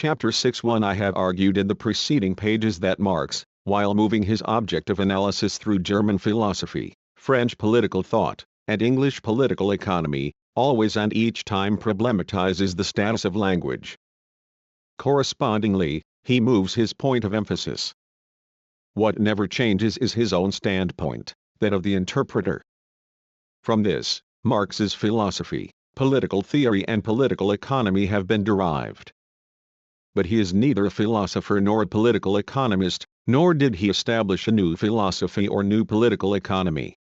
Chapter 6:1 I have argued in the preceding pages that Marx, while moving his object of analysis through German philosophy, French political thought, and English political economy, always and each time problematizes the status of language. Correspondingly, he moves his point of emphasis. What never changes is his own standpoint, that of the interpreter. From this, Marx's philosophy, political theory and political economy have been derived. But he is neither a philosopher nor a political economist, nor did he establish a new philosophy or new political economy.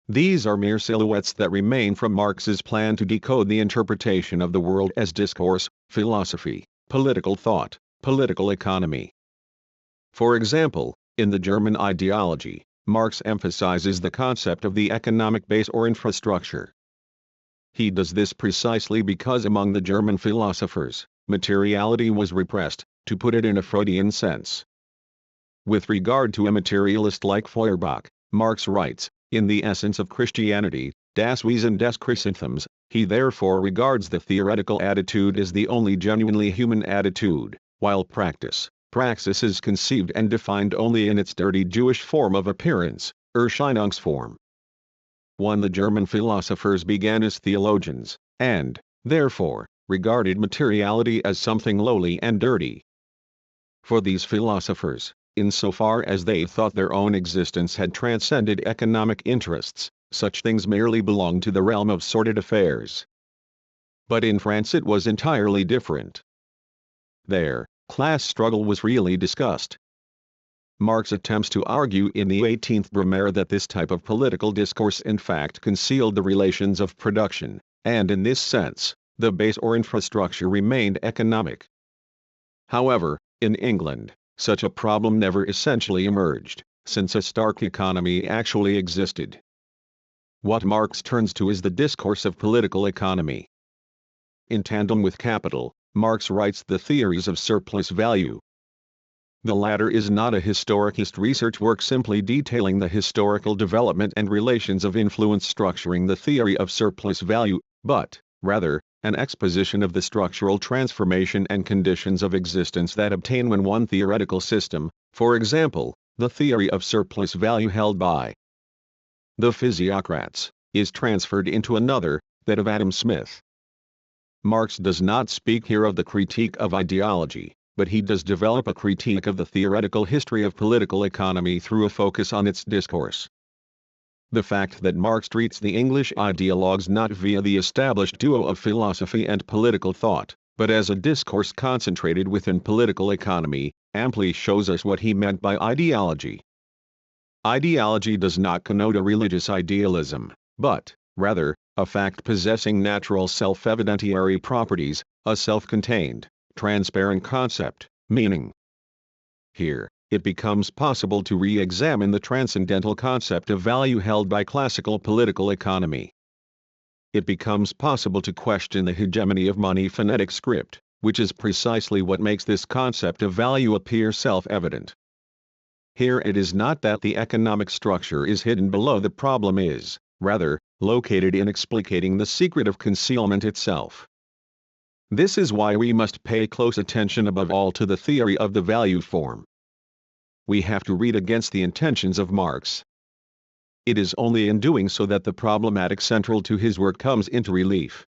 These are mere silhouettes that remain from Marx's plan to decode the interpretation of the world as discourse, philosophy, political thought, political economy. For example, in the German ideology, Marx emphasizes the concept of the economic base or infrastructure. He does this precisely because among the German philosophers, materiality was repressed, to put it in a Freudian sense. With regard to a materialist like Feuerbach, Marx writes, in the essence of Christianity, Das Wesen des Christentums, he therefore regards the theoretical attitude as the only genuinely human attitude, while praxis is conceived and defined only in its dirty Jewish form of appearance, Erscheinungsform. 1. The German philosophers began as theologians, and, therefore, regarded materiality as something lowly and dirty. For these philosophers, insofar as they thought their own existence had transcended economic interests, such things merely belonged to the realm of sordid affairs. But in France it was entirely different. There, class struggle was really discussed. Marx attempts to argue in the 18th Brumaire that this type of political discourse in fact concealed the relations of production, and in this sense, the base or infrastructure remained economic. However, in England, such a problem never essentially emerged, since a stark economy actually existed. What Marx turns to is the discourse of political economy. In tandem with Capital, Marx writes the theories of surplus value. The latter is not a historicist research work simply detailing the historical development and relations of influence structuring the theory of surplus value, but, rather, an exposition of the structural transformation and conditions of existence that obtain when one theoretical system, for example, the theory of surplus value held by the physiocrats, is transferred into another, that of Adam Smith. Marx does not speak here of the critique of ideology, but he does develop a critique of the theoretical history of political economy through a focus on its discourse. The fact that Marx treats the English ideologues not via the established duo of philosophy and political thought, but as a discourse concentrated within political economy, amply shows us what he meant by ideology. Ideology does not connote a religious idealism, but, rather, a fact possessing natural self-evidentiary properties, a self-contained, transparent concept, meaning. Here, it becomes possible to re-examine the transcendental concept of value held by classical political economy. It becomes possible to question the hegemony of money phonetic script, which is precisely what makes this concept of value appear self-evident. Here it is not that the economic structure is hidden below, the problem is, rather, located in explicating the secret of concealment itself. This is why we must pay close attention above all to the theory of the value form. We have to read against the intentions of Marx. It is only in doing so that the problematic central to his work comes into relief.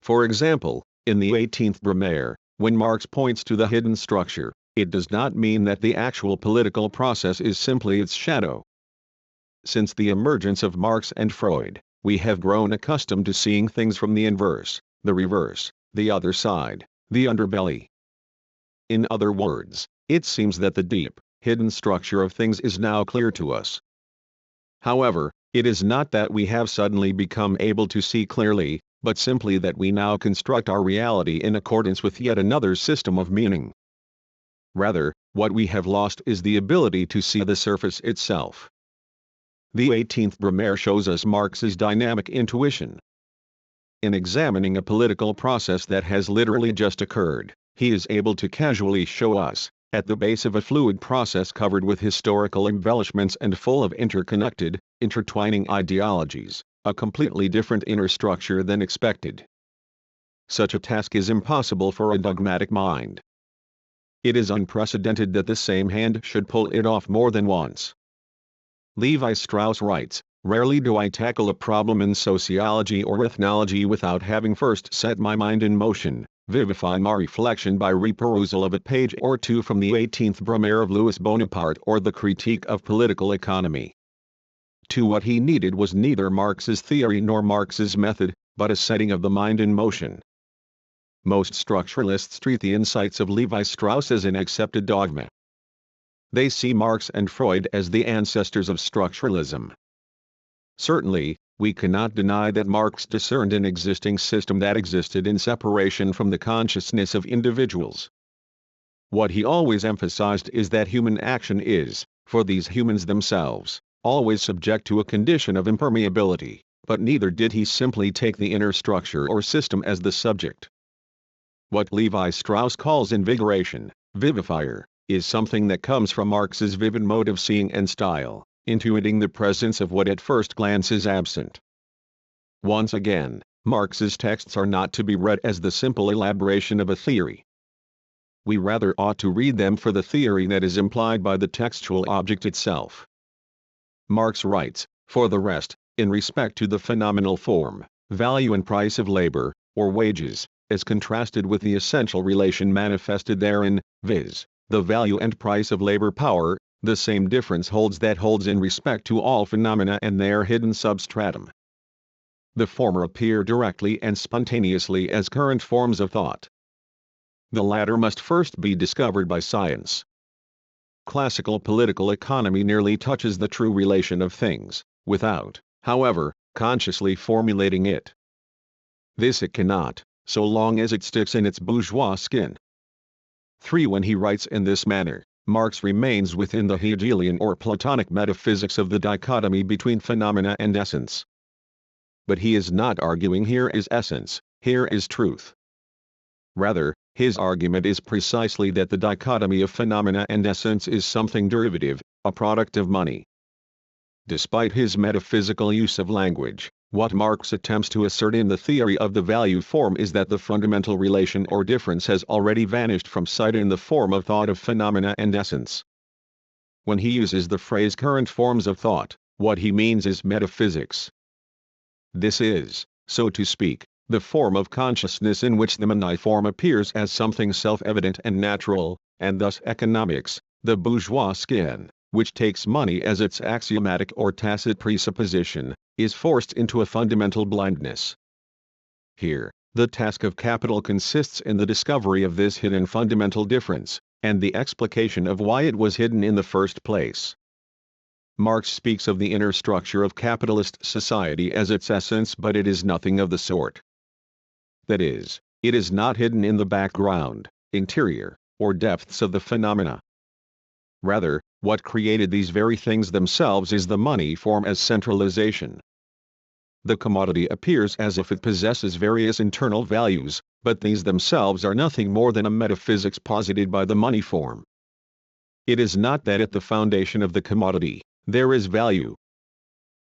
For example, in the 18th Brumaire, when Marx points to the hidden structure, it does not mean that the actual political process is simply its shadow. Since the emergence of Marx and Freud, we have grown accustomed to seeing things from the inverse, the reverse, the other side, the underbelly. In other words, it seems that the deep, hidden structure of things is now clear to us. However, it is not that we have suddenly become able to see clearly, but simply that we now construct our reality in accordance with yet another system of meaning. Rather, what we have lost is the ability to see the surface itself. The 18th Brumaire shows us Marx's dynamic intuition. In examining a political process that has literally just occurred, he is able to casually show us, at the base of a fluid process covered with historical embellishments and full of interconnected, intertwining ideologies, a completely different inner structure than expected. such a task is impossible for a dogmatic mind. It is unprecedented that the same hand should pull it off more than once. Levi Strauss writes, "Rarely do I tackle a problem in sociology or ethnology without having first set my mind in motion, vivifying my reflection by reperusal of a page or two from the 18th Brumaire of Louis Bonaparte or the Critique of Political Economy." To what he needed was neither Marx's theory nor Marx's method, but a setting of the mind in motion. Most structuralists treat the insights of Levi Strauss as an accepted dogma. They see Marx and Freud as the ancestors of structuralism. Certainly, we cannot deny that Marx discerned an existing system that existed in separation from the consciousness of individuals. What he always emphasized is that human action is, for these humans themselves, always subject to a condition of impermeability, but neither did he simply take the inner structure or system as the subject. What Levi Strauss calls invigoration, vivifier, is something that comes from Marx's vivid mode of seeing and style, intuiting the presence of what at first glance is absent. Once again, Marx's texts are not to be read as the simple elaboration of a theory. We rather ought to read them for the theory that is implied by the textual object itself. Marx writes, for the rest, in respect to the phenomenal form, value and price of labor, or wages, as contrasted with the essential relation manifested therein, viz., the value and price of labor power, the same difference holds in respect to all phenomena and their hidden substratum. The former appear directly and spontaneously as current forms of thought. The latter must first be discovered by science. Classical political economy nearly touches the true relation of things, without, however, consciously formulating it. This it cannot, so long as it sticks in its bourgeois skin. 3. When he writes in this manner, Marx remains within the Hegelian or Platonic metaphysics of the dichotomy between phenomena and essence. But he is not arguing here is essence, here is truth. Rather, his argument is precisely that the dichotomy of phenomena and essence is something derivative, a product of money. Despite his metaphysical use of language, what Marx attempts to assert in the theory of the value form is that the fundamental relation or difference has already vanished from sight in the form of thought of phenomena and essence. When he uses the phrase current forms of thought, what he means is metaphysics. This is, so to speak, the form of consciousness in which the money form appears as something self-evident and natural, and thus economics, the bourgeois skin, which takes money as its axiomatic or tacit presupposition, is forced into a fundamental blindness. Here, the task of capital consists in the discovery of this hidden fundamental difference, and the explication of why it was hidden in the first place. Marx speaks of the inner structure of capitalist society as its essence, but it is nothing of the sort. That is, it is not hidden in the background, interior, or depths of the phenomena. Rather, what created these very things themselves is the money form as centralization. The commodity appears as if it possesses various internal values, but these themselves are nothing more than a metaphysics posited by the money form. It is not that at the foundation of the commodity, there is value.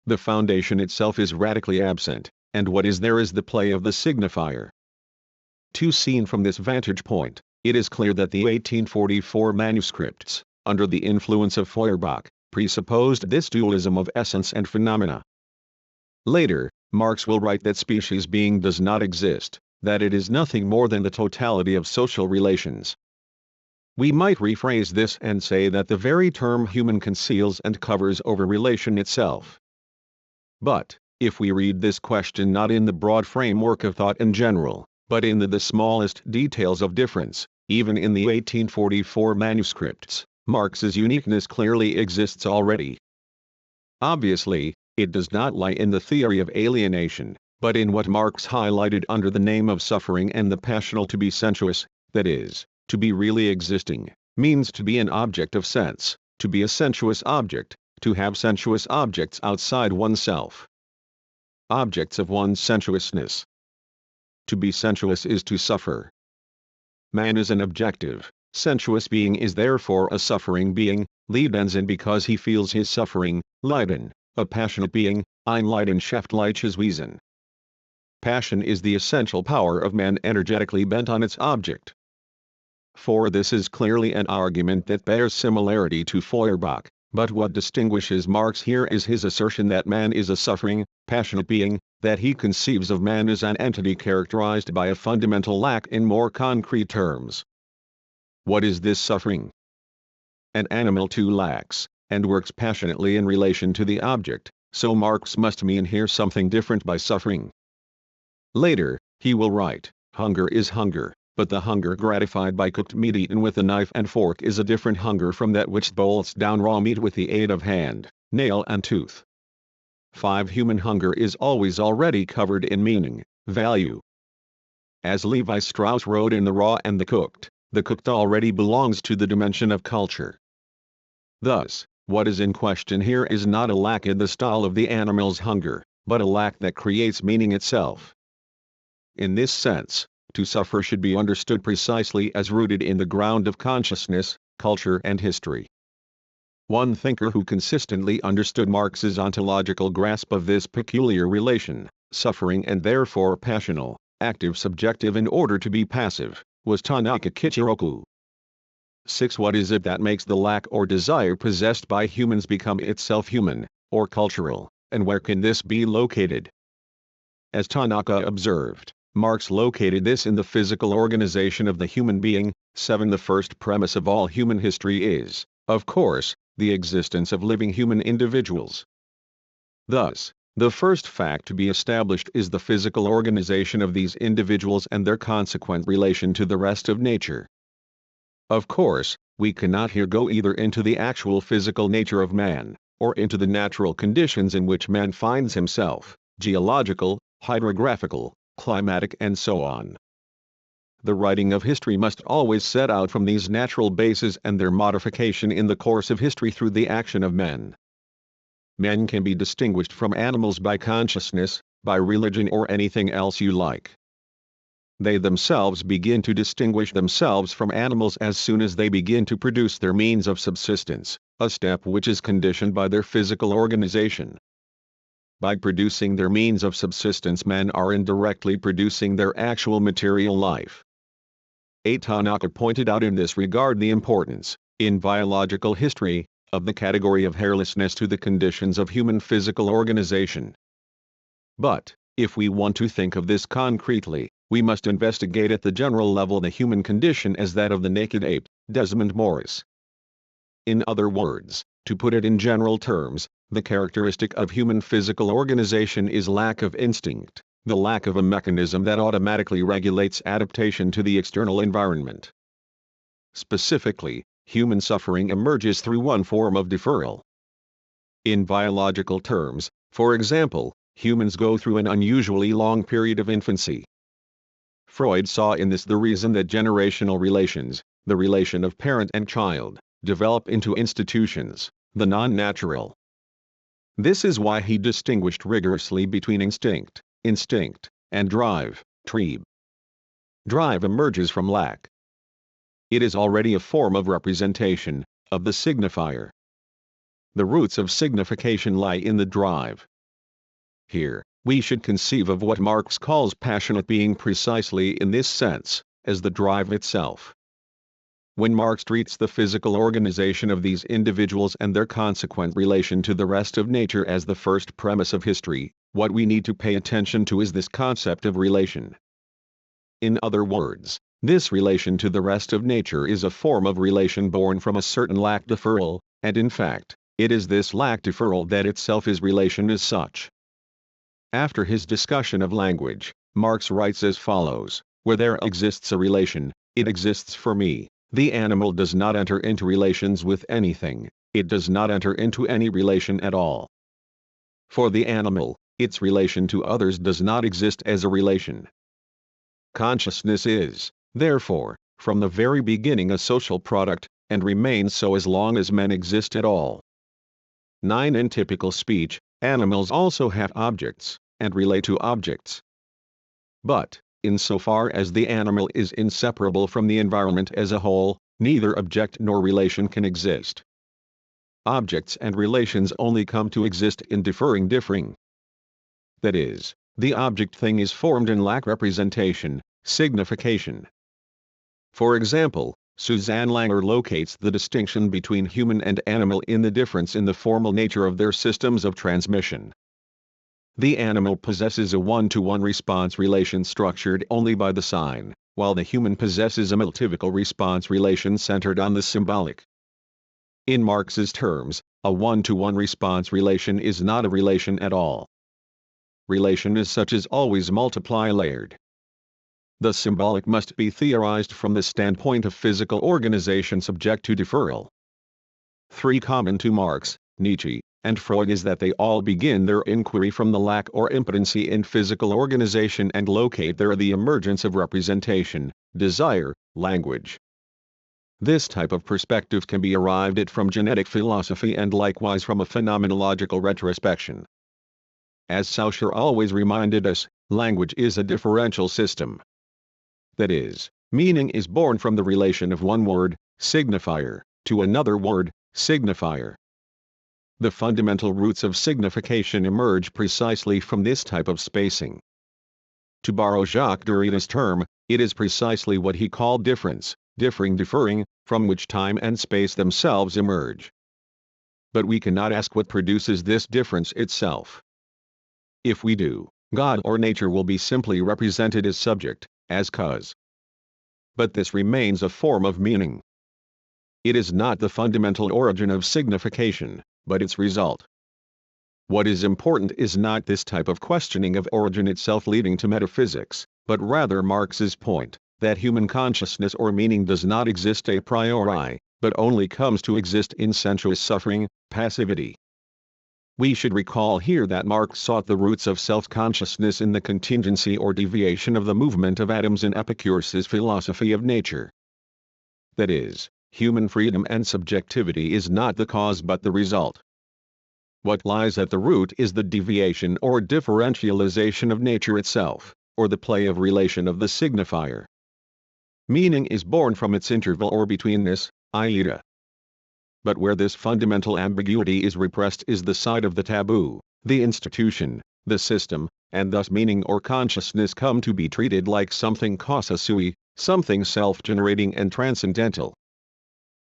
The foundation itself is radically absent, and what is there is the play of the signifier. Seen from this vantage point, it is clear that the 1844 manuscripts, under the influence of Feuerbach, presupposed this dualism of essence and phenomena. Later, Marx will write that species being does not exist, that it is nothing more than the totality of social relations. We might rephrase this and say that the very term human conceals and covers over relation itself. But, if we read this question not in the broad framework of thought in general, but in the smallest details of difference, even in the 1844 manuscripts, Marx's uniqueness clearly exists already. Obviously, it does not lie in the theory of alienation, but in what Marx highlighted under the name of suffering and the passional to be sensuous, that is, to be really existing, means to be an object of sense, to be a sensuous object, to have sensuous objects outside oneself. Objects of one's sensuousness. To be sensuous is to suffer. Man is an objective, sensuous being is therefore a suffering being, Leiden because he feels his suffering, Leiden, a passionate being, ein leidenschaftliches Wesen. passion is the essential power of man energetically bent on its object. For this is clearly an argument that bears similarity to Feuerbach, but what distinguishes Marx here is his assertion that man is a suffering, passionate being, that he conceives of man as an entity characterized by a fundamental lack in more concrete terms. What is this suffering? An animal too lacks, and works passionately in relation to the object, so Marx must mean here something different by suffering. Later, he will write, hunger is hunger, but the hunger gratified by cooked meat eaten with a knife and fork is a different hunger from that which bolts down raw meat with the aid of hand, nail and tooth. 5. Human hunger is always already covered in meaning, value. As Levi Strauss wrote in The Raw and the cooked already belongs to the dimension of culture. Thus, what is in question here is not a lack in the style of the animal's hunger, but a lack that creates meaning itself. In this sense, to suffer should be understood precisely as rooted in the ground of consciousness, culture and history. One thinker who consistently understood Marx's ontological grasp of this peculiar relation, suffering and therefore passional, active subjective in order to be passive, was Tanaka Kichiroku. 6. What is it that makes the lack or desire possessed by humans become itself human, or cultural, and where can this be located? As Tanaka observed, Marx located this in the physical organization of the human being. 7. The first premise of all human history is, of course, the existence of living human individuals. Thus, the first fact to be established is the physical organization of these individuals and their consequent relation to the rest of nature. Of course, we cannot here go either into the actual physical nature of man, or into the natural conditions in which man finds himself, geological, hydrographical, climatic and so on. The writing of history must always set out from these natural bases and their modification in the course of history through the action of men. Men can be distinguished from animals by consciousness, by religion or anything else you like. They themselves begin to distinguish themselves from animals as soon as they begin to produce their means of subsistence, a step which is conditioned by their physical organization. By producing their means of subsistence, men are indirectly producing their actual material life. 8. Tanaka pointed out in this regard the importance, in biological history, of the category of hairlessness to the conditions of human physical organization. But, if we want to think of this concretely, we must investigate at the general level the human condition as that of the naked ape, Desmond Morris. In other words, to put it in general terms, the characteristic of human physical organization is lack of instinct, the lack of a mechanism that automatically regulates adaptation to the external environment. Specifically, human suffering emerges through one form of deferral. In biological terms, for example, humans go through an unusually long period of infancy. Freud saw in this the reason that generational relations, the relation of parent and child, develop into institutions, the non-natural. This is why he distinguished rigorously between instinct, and drive, trieb. Drive emerges from lack. It is already a form of representation, of the signifier. The roots of signification lie in the drive. Here, we should conceive of what Marx calls passionate being precisely in this sense, as the drive itself. When Marx treats the physical organization of these individuals and their consequent relation to the rest of nature as the first premise of history, what we need to pay attention to is this concept of relation. In other words, this relation to the rest of nature is a form of relation born from a certain lack deferral, and in fact, it is this lack deferral that itself is relation as such. After his discussion of language, Marx writes as follows: where there exists a relation, it exists for me. The animal does not enter into relations with anything, it does not enter into any relation at all. For the animal, its relation to others does not exist as a relation. Consciousness is, therefore, from the very beginning a social product, and remains so as long as men exist at all. 9. In typical speech, animals also have objects, and relate to objects. But, insofar as the animal is inseparable from the environment as a whole, neither object nor relation can exist. Objects and relations only come to exist in differing. That is, the object thing is formed and lack representation, signification. For example, Suzanne Langer locates the distinction between human and animal in the difference in the formal nature of their systems of transmission. The animal possesses a one-to-one response relation structured only by the sign, while the human possesses a multivocal response relation centered on the symbolic. In Marx's terms, a one-to-one response relation is not a relation at all. Relation as such is always multiply-layered. The symbolic must be theorized from the standpoint of physical organization subject to deferral. 3. Common to Marx, Nietzsche, and Freud is that they all begin their inquiry from the lack or impotency in physical organization and locate there the emergence of representation, desire, language. This type of perspective can be arrived at from genetic philosophy and likewise from a phenomenological retrospection. As Saussure always reminded us, language is a differential system. That is, meaning is born from the relation of one word, signifier, to another word, signifier. The fundamental roots of signification emerge precisely from this type of spacing. To borrow Jacques Derrida's term, it is precisely what he called difference, differing, from which time and space themselves emerge. But we cannot ask what produces this difference itself. If we do, God or nature will be simply represented as subject, as cause. But this remains a form of meaning. It is not the fundamental origin of signification, but its result. What is important is not this type of questioning of origin itself leading to metaphysics, but rather Marx's point, that human consciousness or meaning does not exist a priori, but only comes to exist in sensuous suffering, passivity. We should recall here that Marx sought the roots of self-consciousness in the contingency or deviation of the movement of atoms in Epicurus's philosophy of nature. That is, human freedom and subjectivity is not the cause but the result. What lies at the root is the deviation or differentialization of nature itself, or the play of relation of the signifier. Meaning is born from its interval or betweenness, iota. But where this fundamental ambiguity is repressed is the side of the taboo, the institution, the system, and thus meaning or consciousness come to be treated like something causa sui, something self-generating and transcendental.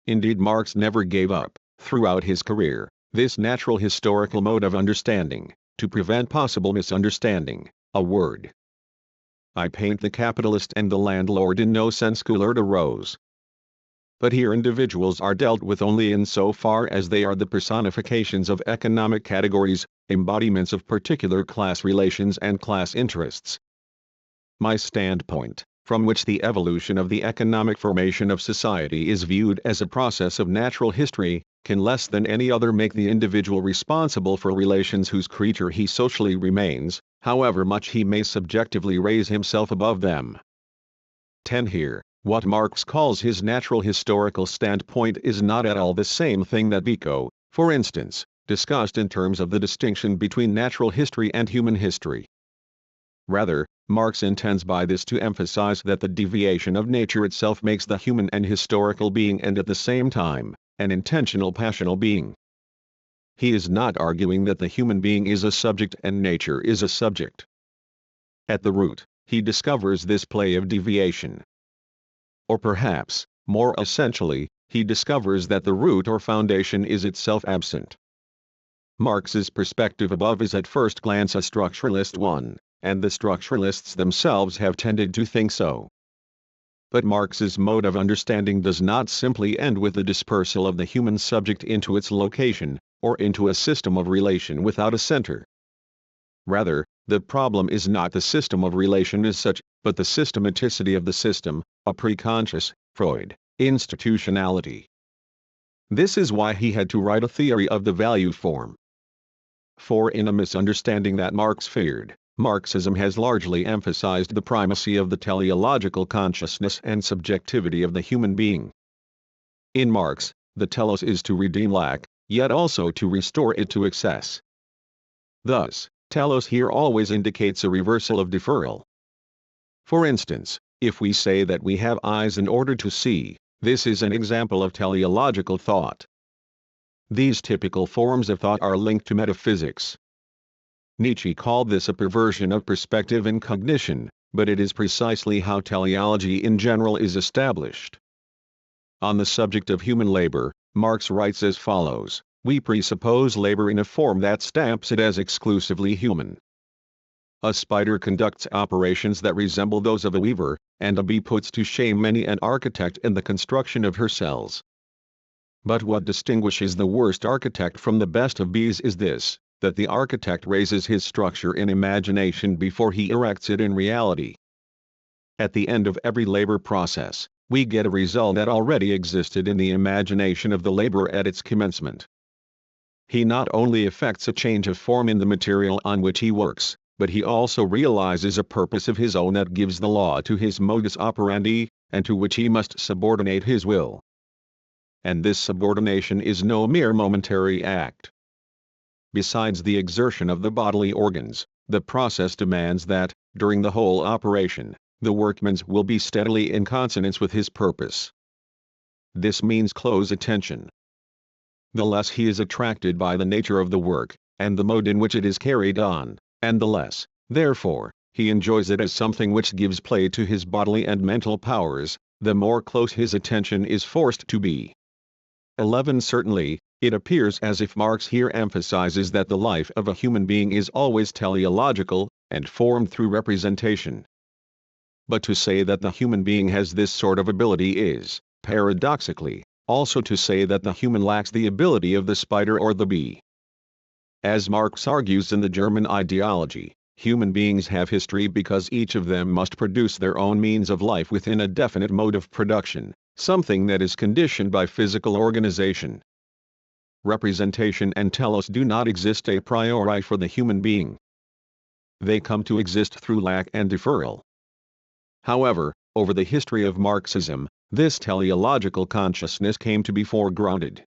Indeed, Marx never gave up, throughout his career, this natural historical mode of understanding, to prevent possible misunderstanding. A word. I paint the capitalist and the landlord in no sense cooler to rose. But here individuals are dealt with only in so far as they are the personifications of economic categories, embodiments of particular class relations and class interests. My standpoint, from which the evolution of the economic formation of society is viewed as a process of natural history, can less than any other make the individual responsible for relations whose creature he socially remains, however much he may subjectively raise himself above them. 10. Here, what Marx calls his natural historical standpoint is not at all the same thing that Vico, for instance, discussed in terms of the distinction between natural history and human history. Rather, Marx intends by this to emphasize that the deviation of nature itself makes the human an historical being and at the same time, an intentional passional being. He is not arguing that the human being is a subject and nature is a subject. At the root, he discovers this play of deviation. Or perhaps, more essentially, he discovers that the root or foundation is itself absent. Marx's perspective above is at first glance a structuralist one, and the structuralists themselves have tended to think so. But Marx's mode of understanding does not simply end with the dispersal of the human subject into its location, or into a system of relation without a center. Rather, the problem is not the system of relation as such, but the systematicity of the system, a preconscious, Freud, institutionality. This is why he had to write a theory of the value form. For in a misunderstanding that Marx feared, Marxism has largely emphasized the primacy of the teleological consciousness and subjectivity of the human being. In Marx, the telos is to redeem lack, yet also to restore it to excess. Thus, telos here always indicates a reversal of deferral. For instance, if we say that we have eyes in order to see, this is an example of teleological thought. These typical forms of thought are linked to metaphysics. Nietzsche called this a perversion of perspective and cognition, but it is precisely how teleology in general is established. On the subject of human labor, Marx writes as follows: "We presuppose labor in a form that stamps it as exclusively human. A spider conducts operations that resemble those of a weaver, and a bee puts to shame many an architect in the construction of her cells. But what distinguishes the worst architect from the best of bees is this, that the architect raises his structure in imagination before he erects it in reality. At the end of every labor process, we get a result that already existed in the imagination of the laborer at its commencement. He not only effects a change of form in the material on which he works, but he also realizes a purpose of his own that gives the law to his modus operandi, and to which he must subordinate his will. And this subordination is no mere momentary act. Besides the exertion of the bodily organs, the process demands that, during the whole operation, the workman's will be steadily in consonance with his purpose. This means close attention. The less he is attracted by the nature of the work, and the mode in which it is carried on, and the less, therefore, he enjoys it as something which gives play to his bodily and mental powers, the more close his attention is forced to be. 11. Certainly, it appears as if Marx here emphasizes that the life of a human being is always teleological, and formed through representation. But to say that the human being has this sort of ability is, paradoxically, also to say that the human lacks the ability of the spider or the bee. As Marx argues in the German ideology, human beings have history because each of them must produce their own means of life within a definite mode of production, something that is conditioned by physical organization. Representation and telos do not exist a priori for the human being. They come to exist through lack and deferral. However, over the history of Marxism, this teleological consciousness came to be foregrounded.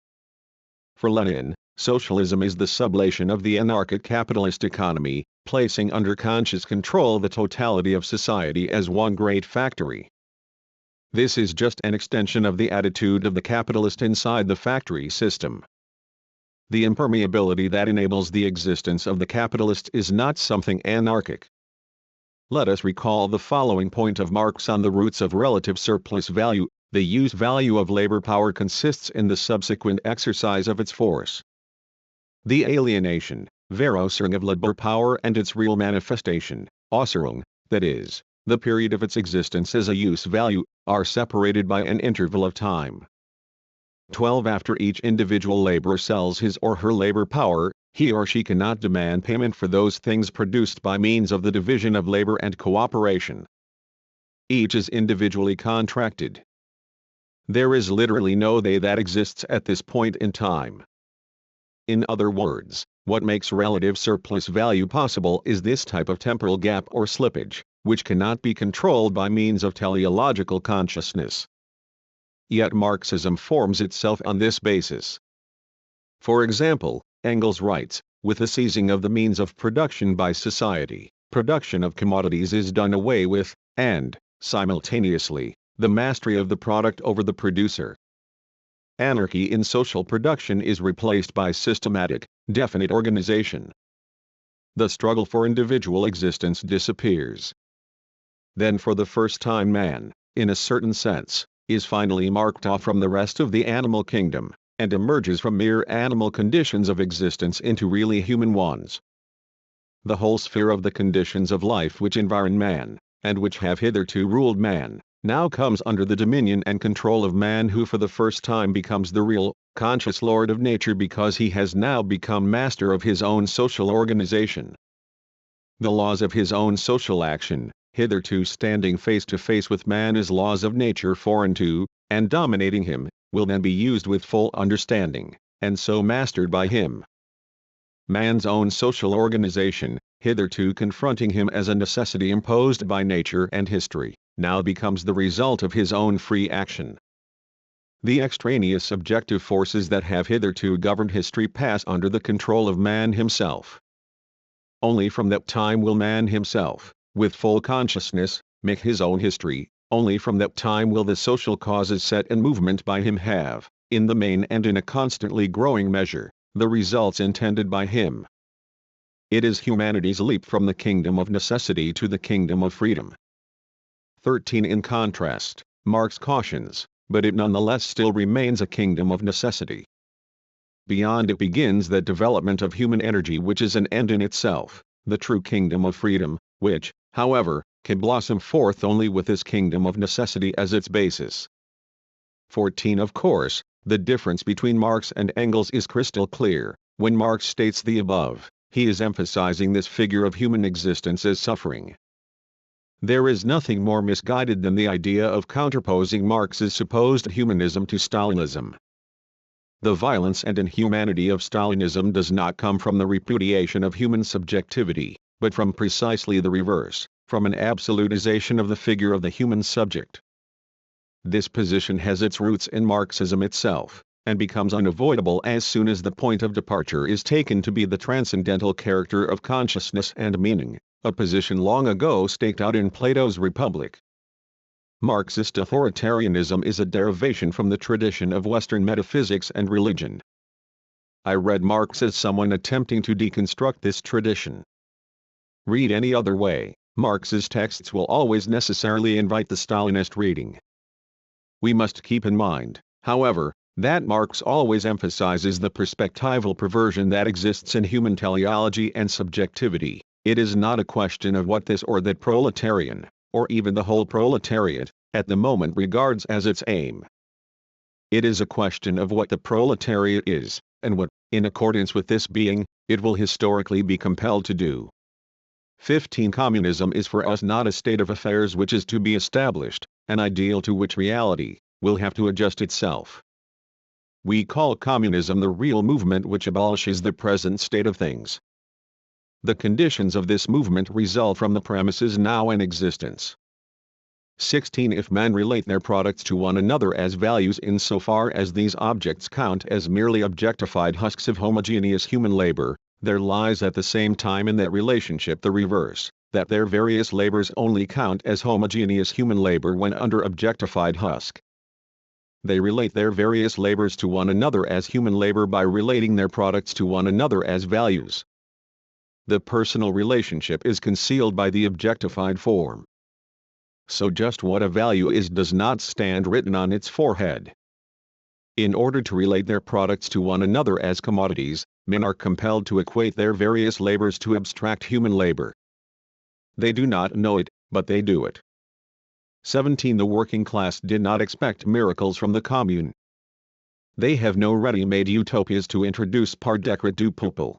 For Lenin, socialism is the sublation of the anarchic capitalist economy, placing under conscious control the totality of society as one great factory. This is just an extension of the attitude of the capitalist inside the factory system. The impermeability that enables the existence of the capitalist is not something anarchic. Let us recall the following point of Marx on the roots of relative surplus value: the use value of labor power consists in the subsequent exercise of its force. The alienation, Veräußerung of labor power and its real manifestation, Äußerung, that is, the period of its existence as a use value, are separated by an interval of time. 12. After each individual laborer sells his or her labor power, he or she cannot demand payment for those things produced by means of the division of labor and cooperation. Each is individually contracted. There is literally no they that exists at this point in time. In other words, what makes relative surplus value possible is this type of temporal gap or slippage, which cannot be controlled by means of teleological consciousness. Yet Marxism forms itself on this basis. For example, Engels writes, with the seizing of the means of production by society, production of commodities is done away with, and, simultaneously, the mastery of the product over the producer. Anarchy in social production is replaced by systematic, definite organization. The struggle for individual existence disappears. Then for the first time man, in a certain sense, is finally marked off from the rest of the animal kingdom, and emerges from mere animal conditions of existence into really human ones. The whole sphere of the conditions of life which environ man, and which have hitherto ruled man, now comes under the dominion and control of man, who for the first time becomes the real, conscious lord of nature because he has now become master of his own social organization. The laws of his own social action, hitherto standing face to face with man as laws of nature foreign to, and dominating him, will then be used with full understanding, and so mastered by him. Man's own social organization, hitherto confronting him as a necessity imposed by nature and history, now becomes the result of his own free action. The extraneous objective forces that have hitherto governed history pass under the control of man himself. Only from that time will man himself, with full consciousness, make his own history. Only from that time will the social causes set in movement by him have, in the main and in a constantly growing measure, the results intended by him. It is humanity's leap from the kingdom of necessity to the kingdom of freedom. 13. In contrast, Marx cautions, but it nonetheless still remains a kingdom of necessity. Beyond it begins that development of human energy which is an end in itself, the true kingdom of freedom, which, however, can blossom forth only with this kingdom of necessity as its basis. 14. Of course, the difference between Marx and Engels is crystal clear. When Marx states the above, he is emphasizing this figure of human existence as suffering. There is nothing more misguided than the idea of counterposing Marx's supposed humanism to Stalinism. The violence and inhumanity of Stalinism does not come from the repudiation of human subjectivity, but from precisely the reverse, from an absolutization of the figure of the human subject. This position has its roots in Marxism itself, and becomes unavoidable as soon as the point of departure is taken to be the transcendental character of consciousness and meaning, a position long ago staked out in Plato's Republic. Marxist authoritarianism is a derivation from the tradition of Western metaphysics and religion. I read Marx as someone attempting to deconstruct this tradition. Read any other way, Marx's texts will always necessarily invite the Stalinist reading. We must keep in mind, however, that Marx always emphasizes the perspectival perversion that exists in human teleology and subjectivity. It is not a question of what this or that proletarian, or even the whole proletariat, at the moment regards as its aim. It is a question of what the proletariat is, and what, in accordance with this being, it will historically be compelled to do. 15. Communism is for us not a state of affairs which is to be established, an ideal to which reality will have to adjust itself. We call communism the real movement which abolishes the present state of things. The conditions of this movement result from the premises now in existence. 16. If men relate their products to one another as values insofar as these objects count as merely objectified husks of homogeneous human labor, there lies at the same time in that relationship the reverse, that their various labors only count as homogeneous human labor when under objectified husk. They relate their various labors to one another as human labor by relating their products to one another as values. The personal relationship is concealed by the objectified form. So just what a value is does not stand written on its forehead. In order to relate their products to one another as commodities, men are compelled to equate their various labors to abstract human labor. They do not know it, but they do it. 17. The working class did not expect miracles from the commune. They have no ready-made utopias to introduce par décret du peuple.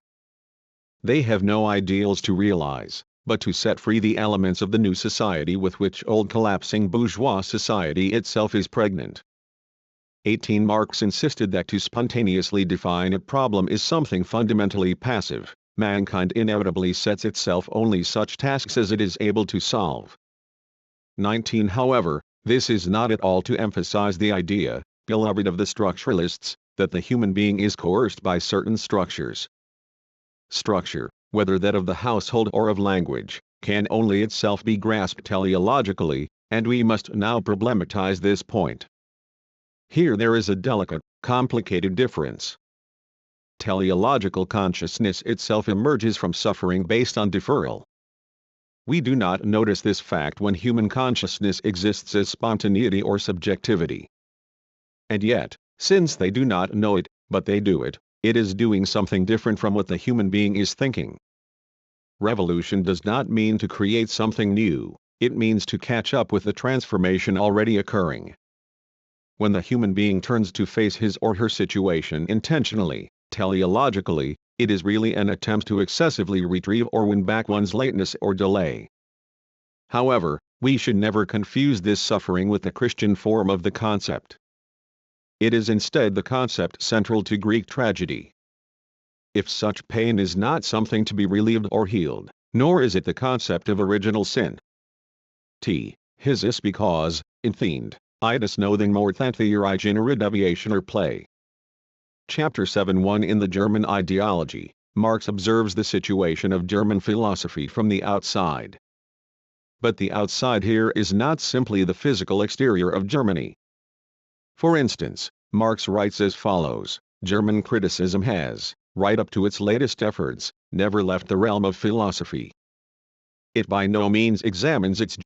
They have no ideals to realize, but to set free the elements of the new society with which old collapsing bourgeois society itself is pregnant. 18. Marx insisted that to spontaneously define a problem is something fundamentally passive. Mankind inevitably sets itself only such tasks as it is able to solve. 19. However, this is not at all to emphasize the idea, beloved of the structuralists, that the human being is coerced by certain structures. Structure, whether that of the household or of language, can only itself be grasped teleologically, and we must now problematize this point. Here there is a delicate, complicated difference. Teleological consciousness itself emerges from suffering based on deferral. We do not notice this fact when human consciousness exists as spontaneity or subjectivity. And yet, since they do not know it, but they do it, it is doing something different from what the human being is thinking. Revolution does not mean to create something new, it means to catch up with the transformation already occurring. When the human being turns to face his or her situation intentionally, teleologically, it is really an attempt to excessively retrieve or win back one's lateness or delay. However, we should never confuse this suffering with the Christian form of the concept. It is instead the concept central to Greek tragedy. If such pain is not something to be relieved or healed, nor is it the concept of original sin. His is because, enthiend, itus nothing more than the original deviation or play. Chapter 7:1 In the German ideology, Marx observes the situation of German philosophy from the outside. But the outside here is not simply the physical exterior of Germany. For instance, Marx writes as follows: German criticism has, right up to its latest efforts, never left the realm of philosophy. It by no means examines its